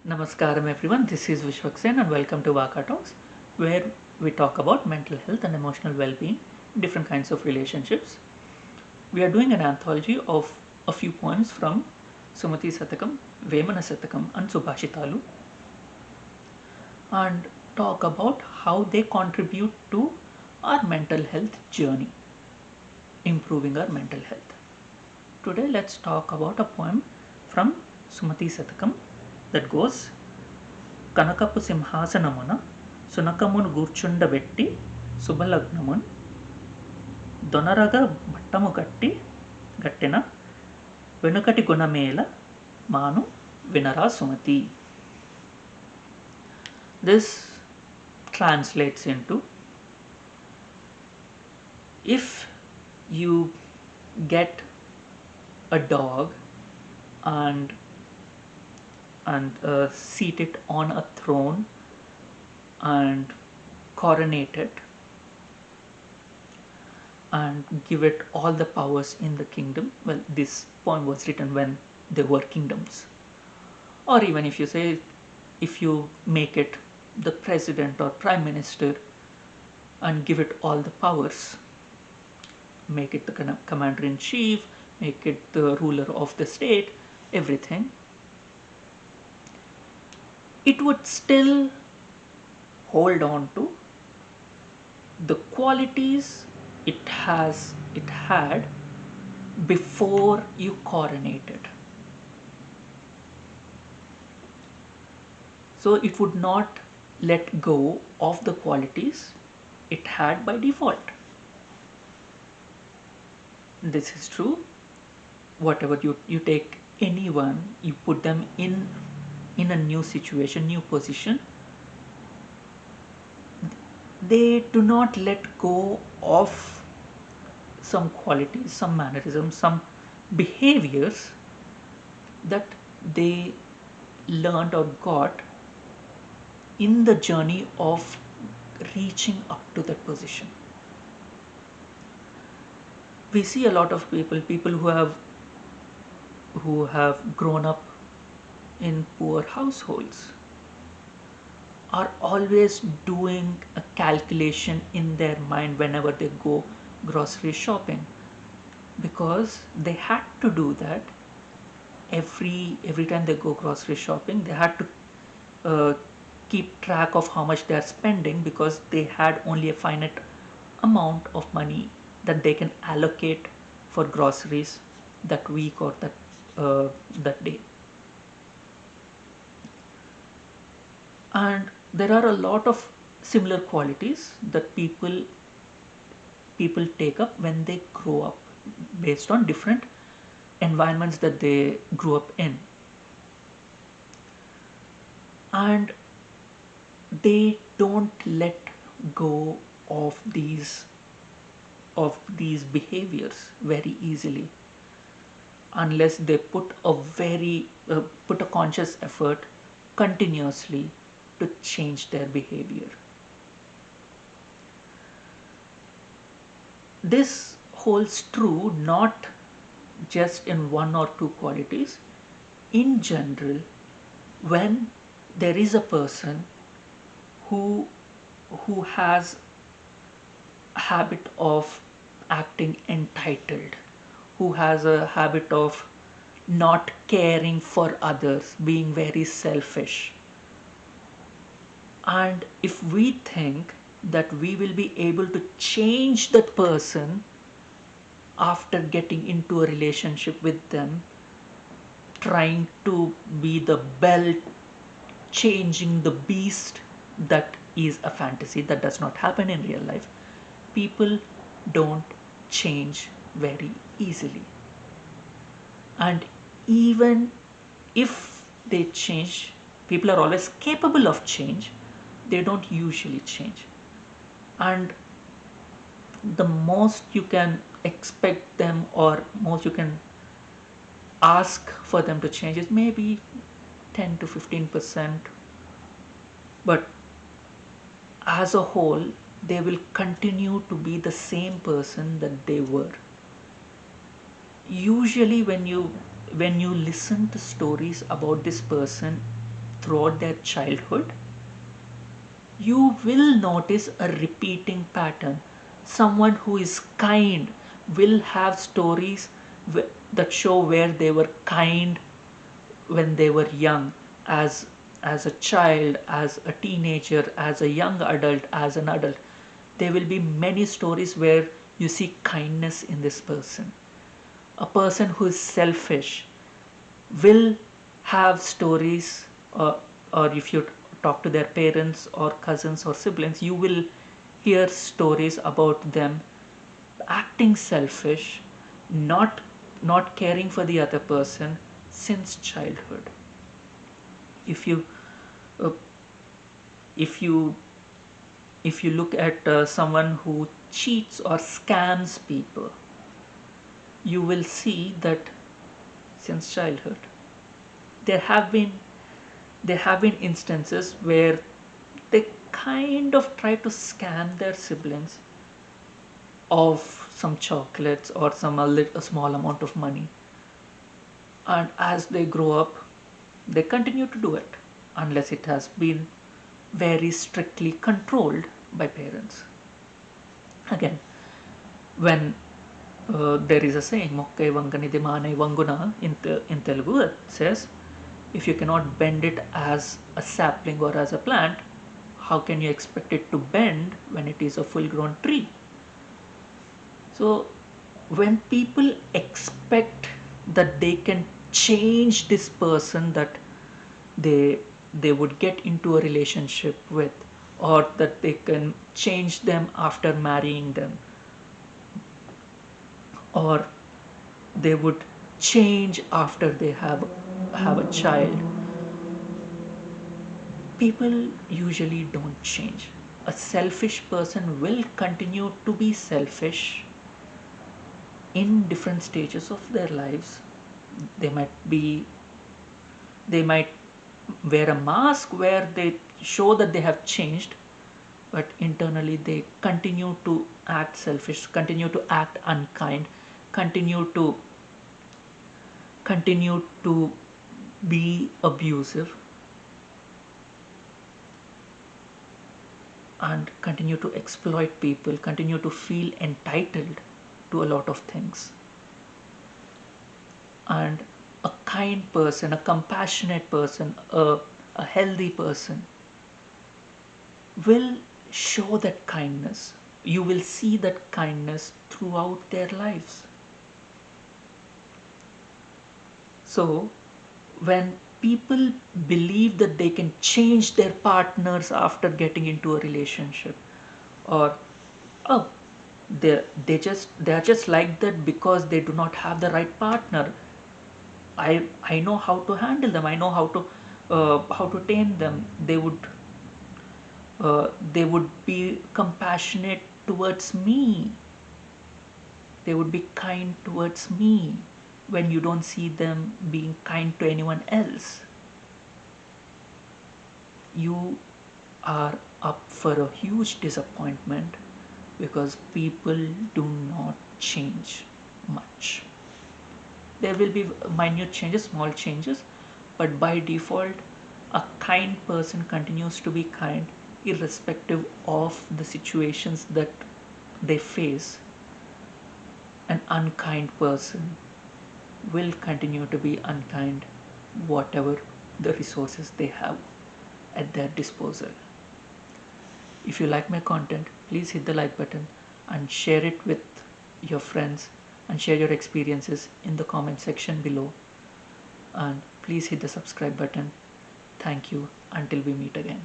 Namaskaram everyone, this is Vishwaksen and welcome to Vaka Talks, where we talk about mental health and emotional well-being, different kinds of relationships. We are doing an anthology of a few poems from Sumati Satakam, Vemana Satakam and Subhashitalu and talk about how they contribute to our mental health journey, improving our mental health. Today let's talk about a poem from Sumati Satakam that goes Kanakapu Simhasanamuna సునకమును గూర్చుండబెట్టి శుభలగ్నమున్ దొనరగ భట్టము గట్టిన వెనుకటి గుణమేల మాను వినరా Sumathi. This translates into, if you get a dog and seat it on a throne and coronate it and give it all the powers in the kingdom. Well, this poem was written when there were kingdoms. Or even if you say, if you make it the president or prime minister and give it all the powers, make it the commander in chief, make it the ruler of the state, everything, it would still hold on to the qualities it had before you coronated. So it would not let go of the qualities it had by default. This is true. Whatever you take anyone, you put them in a new situation, new position, they do not let go of some qualities, some mannerisms, some behaviors that they learned or got in the journey of reaching up to that position. We see a lot of people who have grown up in poor households are always doing a calculation in their mind whenever they go grocery shopping, because they had to do that every time they go grocery shopping. They had to keep track of how much they are spending, because they had only a finite amount of money that they can allocate for groceries that week or that day. And there are a lot of similar qualities that people take up when they grow up, based on different environments that they grew up in, and they don't let go of these behaviors very easily unless they put a conscious effort continuously to change their behavior. This holds true not just in one or two qualities. In general, when there is a person who has a habit of acting entitled, who has a habit of not caring for others, being very selfish, and if we think that we will be able to change that person after getting into a relationship with them, trying to be the bell changing the beast, that is a fantasy that does not happen in real life. People don't change very easily, and even if they change, people are always capable of change, they don't usually change. And the most you can expect them, or most you can ask for them to change, is maybe 10 to 15%, but as a whole they will continue to be the same person that they were. Usually when you listen to stories about this person, throughout their childhood, you will notice a repeating pattern. Someone who is kind will have stories that show where they were kind when they were young, as as a child, as a teenager, as a young adult, as an adult. There will be many stories where you see kindness in this person. A person who is selfish will have stories, or if you talk to their parents or cousins or siblings, you will hear stories about them acting selfish, not not caring for the other person since childhood. If you uh, if you if you look at someone who cheats or scams people, you will see that since childhood there have been there have been instances where they kind of try to scam their siblings of some chocolates or a small amount of money, and as they grow up they continue to do it unless it has been very strictly controlled by parents. Again, when there is a saying, "Mokkai Vangani Dimane Vanguna," in Telugu, it says, if you cannot bend it as a sapling or as a plant, how can you expect it to bend when it is a full grown tree? So, when people expect that they can change this person that they they would get into a relationship with, or that they can change them after marrying them, or they would change after they have a child, people usually don't change. A selfish person will continue to be selfish in different stages of their lives. They might be they might wear a mask where they show that they have changed, but internally they continue to act selfish, continue to act unkind, continue to continue to be abusive, and continue to exploit people, continue to feel entitled to a lot of things. And a kind person, a compassionate person, a healthy person will show that kindness. You will see that kindness throughout their lives. So, when people believe that they can change their partners after getting into a relationship, or oh, they are just like that because they do not have the right partner. I know how to handle them. I know how to tame them. They would be compassionate towards me. They would be kind towards me when you don't see them being kind to anyone else. You are up for a huge disappointment because people do not change much. There will be minute changes, small changes, but by default, a kind person continues to be kind irrespective of the situations that they face. An unkind person will continue to be unkind whatever the resources they have at their disposal. If you like my content, please hit the like button and share it with your friends, and share your experiences in the comment section below. And please hit the subscribe button. Thank you until we meet again.